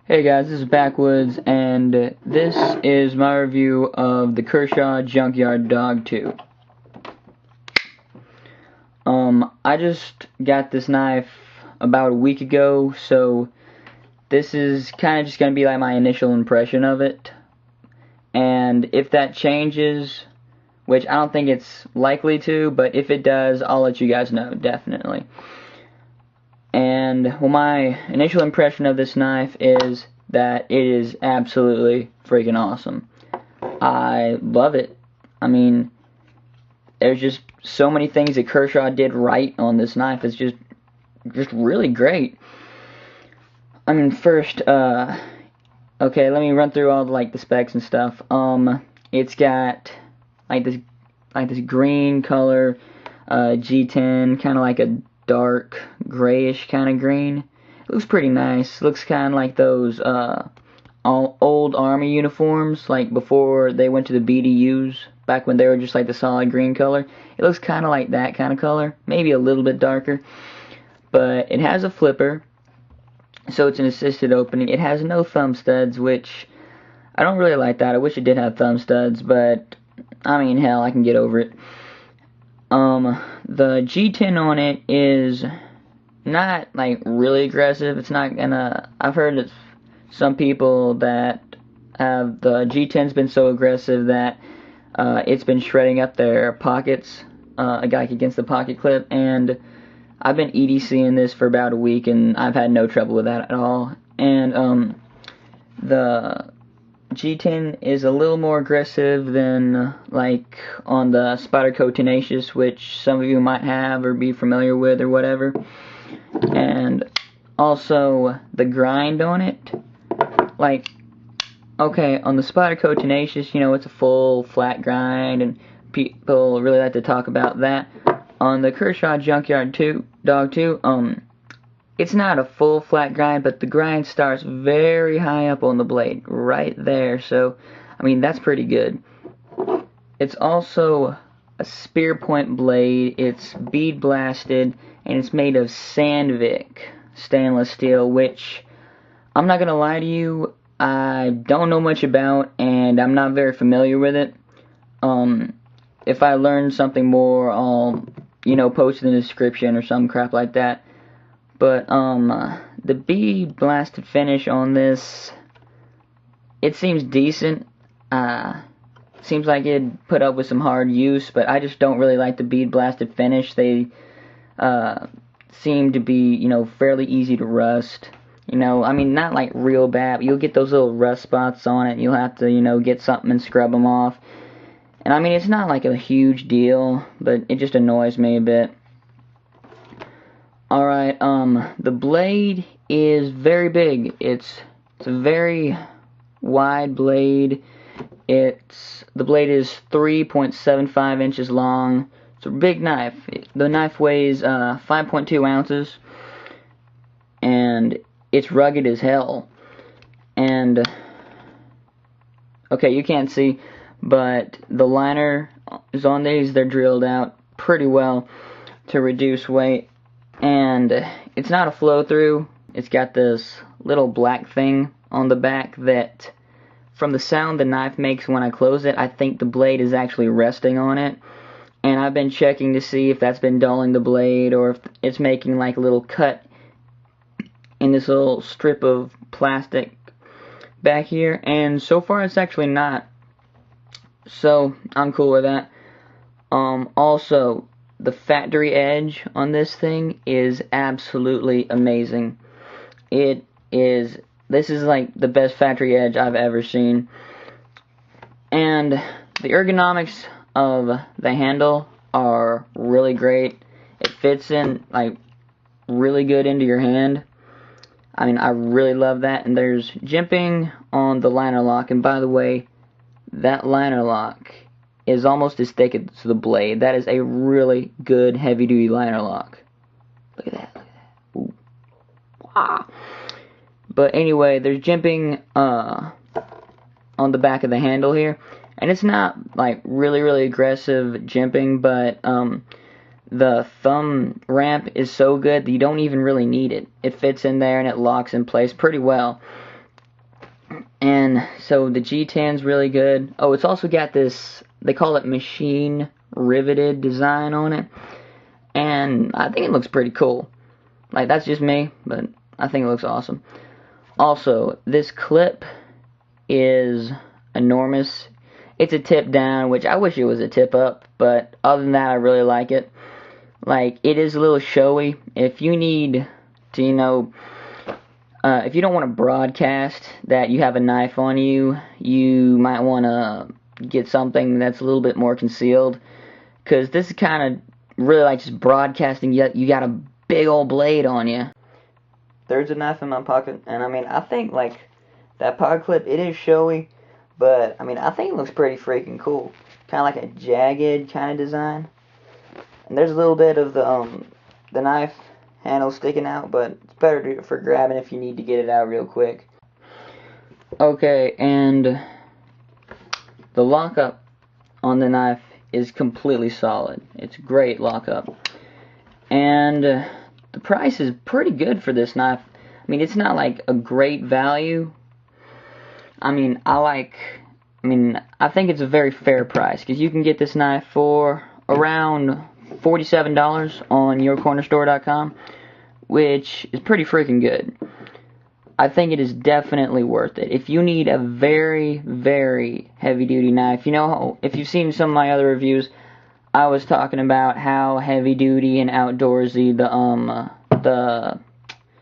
Hey guys, this is Backwoods, and this is my review of the Kershaw Junkyard Dog 2. I just got this knife about a week ago, so this is kind of just going to be like my initial impression of it. And if that changes, which I don't think it's likely to, but if it does, I'll let you guys know, definitely. And, well, my initial impression of this knife is that it is absolutely freaking awesome. I love it. I mean, there's just so many things that Kershaw did right on this knife. It's just really great. I mean, first, okay, let me run through all the specs and stuff. It's got this green color, G10, kind of like a dark grayish kind of green. It looks pretty nice. Looks kind of like those old army uniforms, like before they went to the BDUs, back when they were just like the solid green color. It looks kind of like that kind of color, maybe a little bit darker. But it has a flipper, so it's an assisted opening. It has no thumb studs, which I don't really like that. I wish it did have thumb studs, but I mean, hell, I can get over it. The G10 on it is not like really aggressive. It's not gonna. I've heard that some people that have the G10's been so aggressive that it's been shredding up their pockets, like against the pocket clip. And I've been EDCing this for about a week, and I've had no trouble with that at all. And the G10 is a little more aggressive than like on the Spyderco Tenacious, which some of you might have or be familiar with or whatever. And also the grind on it, like, okay, on the Spyderco Tenacious, you know, it's a full flat grind, and people really like to talk about that. On the Kershaw Junkyard Dog 2, it's not a full flat grind, but the grind starts very high up on the blade, right there. So, I mean, that's pretty good. It's also a spear point blade. It's bead blasted, and it's made of sandvik stainless steel, which I'm not gonna lie to you, I don't know much about, and I'm not very familiar with it. If I learn something more, I'll, you know, post it in the description or some crap like that. But the bead blasted finish on this, it seems decent. Seems like it'd put up with some hard use, but I just don't really like the bead blasted finish. They seem to be, you know, fairly easy to rust. You know, I mean, not like real bad, but you'll get those little rust spots on it, and you'll have to, you know, get something and scrub them off. And I mean, it's not like a huge deal, but it just annoys me a bit. Alright, the blade is very big. It's a very wide blade. The blade is 3.75 inches long. It's a big knife. The knife weighs 5.2 ounces, and it's rugged as hell. And okay, you can't see, but the liner is on these. They're drilled out pretty well to reduce weight. And it's not a flow-through. It's got this little black thing on the back that, from the sound the knife makes when I close it, I think the blade is actually resting on it. And I've been checking to see if that's been dulling the blade, or if it's making like a little cut in this little strip of plastic back here. And so far it's actually not. So I'm cool with that. Also, the factory edge on this thing is absolutely amazing. This is like the best factory edge I've ever seen. And the ergonomics of the handle are really great. It fits in like really good into your hand. I mean, I really love that. And there's jimping on the liner lock. And by the way, that liner lock is almost as thick as the blade. That is a really good heavy-duty liner lock. Look at that. Look at that. Ooh. Wow. But anyway, there's jimping on the back of the handle here, and it's not like really aggressive jimping, but the thumb ramp is so good that you don't even really need it. It fits in there and it locks in place pretty well. And so the G10's really good. Oh, it's also got this, they call it machine riveted design on it. And I think it looks pretty cool. Like, that's just me, but I think it looks awesome. Also, this clip is enormous. It's a tip down, which I wish it was a tip up, but other than that, I really like it. Like, it is a little showy. If you need to, you know, if you don't want to broadcast that you have a knife on you, you might want to get something that's a little bit more concealed, because this is kind of really like just broadcasting, yet you got a big old blade on you. There's a knife in my pocket, and I mean, I think like that pocket clip, it is showy, but I mean, I think it looks pretty freaking cool. Kind of like a jagged kind of design. And there's a little bit of the knife handle sticking out, but it's better for grabbing if you need to get it out real quick. Okay, and the lockup on the knife is completely solid. It's great lockup. And the price is pretty good for this knife. I mean, it's not like a great value. I mean, I think it's a very fair price, because you can get this knife for around $47 on yourcornerstore.com, which is pretty freaking good. I think it is definitely worth it. If you need a very, very heavy-duty knife, you know, if you've seen some of my other reviews, I was talking about how heavy-duty and outdoorsy the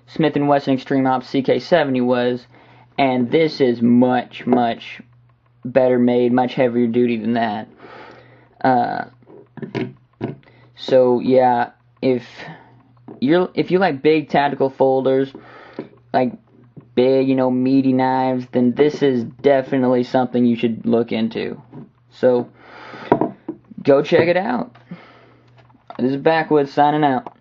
Smith & Wesson Extreme Ops CK70 was, and this is much, much better made, much heavier duty than that. So yeah, if you like big tactical folders, like big, you know, meaty knives, then this is definitely something you should look into. So go check it out. This is Backwoods signing out.